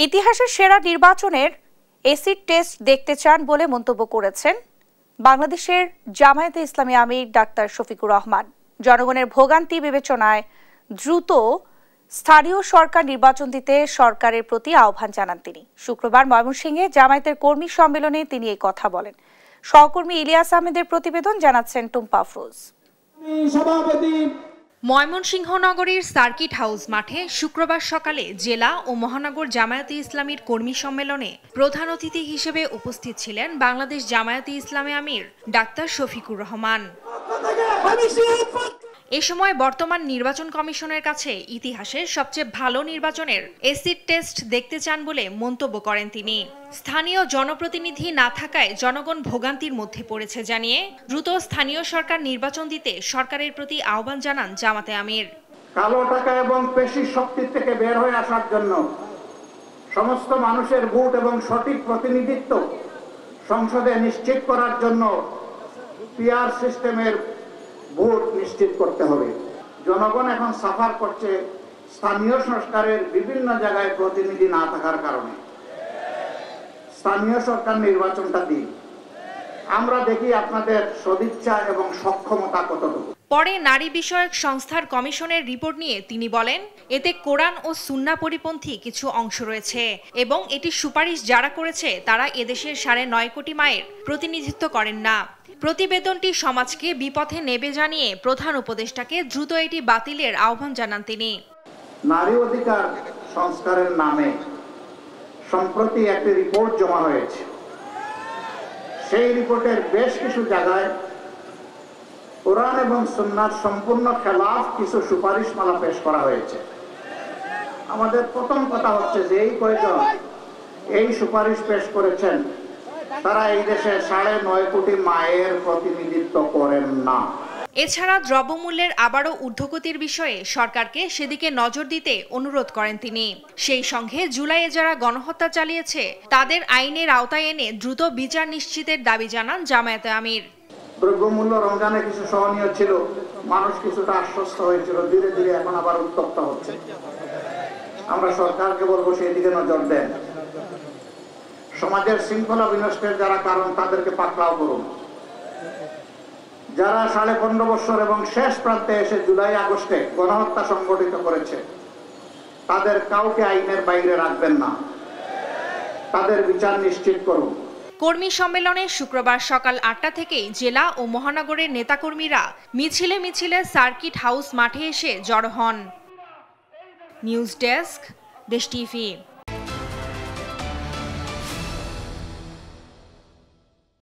ইতিহাসের সেরা নির্বাচনের এসিড টেস্ট দেখতে চান বলে মন্তব্য করেছেন বাংলাদেশের জামায়াতে ইসলামী আমির ডাক্তার শফিকুর রহমান। জনগণের ভোগান্তি বিবেচনায় দ্রুত স্থানীয় সরকার নির্বাচন দিতে সরকারের প্রতি আহ্বান জানান তিনি। শুক্রবার ময়মনসিংহে জামায়াতের কর্মী সম্মেলনে তিনি এই কথা বলেন। সহকর্মী ইলিয়াস আহমেদের প্রতিবেদন জানাচ্ছেন টুম্পা আফরোজ। ময়মনসিংহ নগরীর সার্কিট হাউস মাঠে শুক্রবার সকালে জেলা ও মহানগর জামায়াতে ইসলামীর কর্মী সম্মেলনে প্রধান অতিথি হিসেবে উপস্থিত ছিলেন বাংলাদেশ জামায়াতে ইসলামী আমির ডাক্তার শফিকুর রহমান। এ সময় বর্তমান নির্বাচন কমিশনের কাছে ইতিহাসের সবচেয়ে ভালো নির্বাচনের এসিড টেস্ট দেখতে চান বলে মন্তব্য করেন তিনি। স্থানীয় জনপ্রতিনিধি না থাকায় জনগণ ভোগান্তির মধ্যে পড়েছে জানিয়ে দ্রুত স্থানীয় সরকার নির্বাচন দিতে সরকারের প্রতি আহ্বান জানান জামাতে আমির। কালো টাকা এবং পেশি শক্তি থেকে বের হয়ে আসার জন্য সমস্ত মানুষের ভোট এবং সঠিক প্রতিনিধিত্ব সংসদে নিশ্চিত করার জন্য পিআর সিস্টেমের ভোট নিশ্চিত করতে হবে। জনগণ এখন সাফার করছে স্থানীয় সরকারের বিভিন্ন জায়গায় প্রতিনিধি না থাকার কারণে। স্থানীয় সরকার নির্বাচনটা দিন, আমরা দেখি আপনাদের সদিচ্ছা এবং সক্ষমতা কতটুকু। পরে নারী বিষয়ক সংস্থার কমিশনের রিপোর্ট নিয়ে তিনি বলেন, এতে কোরআন ও সুন্নাহ পরিপন্থী কিছু অংশ রয়েছে এবং এটি সুপারিশ যারা করেছে তারা এদেশের 9.5 কোটি মায়ের প্রতিনিধিত্ব করেন না। প্রতিবেদনটি সমাজকে বিপথে নেবে জানিয়ে প্রধান উপদেষ্টাকে দ্রুত এটি বাতিলের আহ্বান জানান তিনি। নারী অধিকার সংস্কারের নামে সম্প্রতি একটি রিপোর্ট জমা হয়েছে। সেই রিপোর্টের বেশ কিছু জায়গায় কোরআন এবং সুন্নাহর সম্পূর্ণ খেলাফ কিছু সুপারিশমালা পেশ করা হয়েছে। আমাদের প্রথম কথা হচ্ছে যে এই কয়েকজন এই সুপারিশ পেশ করেছেন তারা এই দেশে 9.5 কোটি মায়ের প্রতিনিধিত্ব করেন না। এছাড়া দ্রব্যমূল্যের আবারও ঊর্ধ্বগতির বিষয়ে সরকারকে সেদিকে নজর দিতে অনুরোধ করেন তিনি। সেই সঙ্গে জুলাইয়ে যারা গণহত্যা চালিয়েছে তাদের আইনের আওতায় এনে দ্রুত বিচার নিশ্চিতের দাবি জানান জামায়াতে আমির। দ্রব্যমূল্য রমজানে কিছু সহনীয় ছিল, মানুষ কিছুটা আশ্বস্ত হয়েছিল, ধীরে ধীরে এখন আবার উত্তপ্ত হচ্ছে। আমরা সরকারকে বলবো সেই দিকে নজর দেন। সমাজের শৃঙ্খলা বিনষ্টের যারা কারণ তাদেরকে পাকড়াও করুন। যারা 15.5 বছর এবং শেষ প্রান্তে এসে জুলাই আগস্টে গণহত্যা সংগঠিত করেছে তাদের কাউকে আইনের বাইরে রাখবেন না, তাদের বিচার নিশ্চিত করুন। কর্মী সম্মেলনে শুক্রবার সকাল 8টা থেকেই জেলা ও মহানগরের নেতাকর্মীরা মিছিলে মিছিলে সার্কিট হাউস মাঠে এসে জড়ো হন। নিউজ ডেস্ক, দেশ টিভি।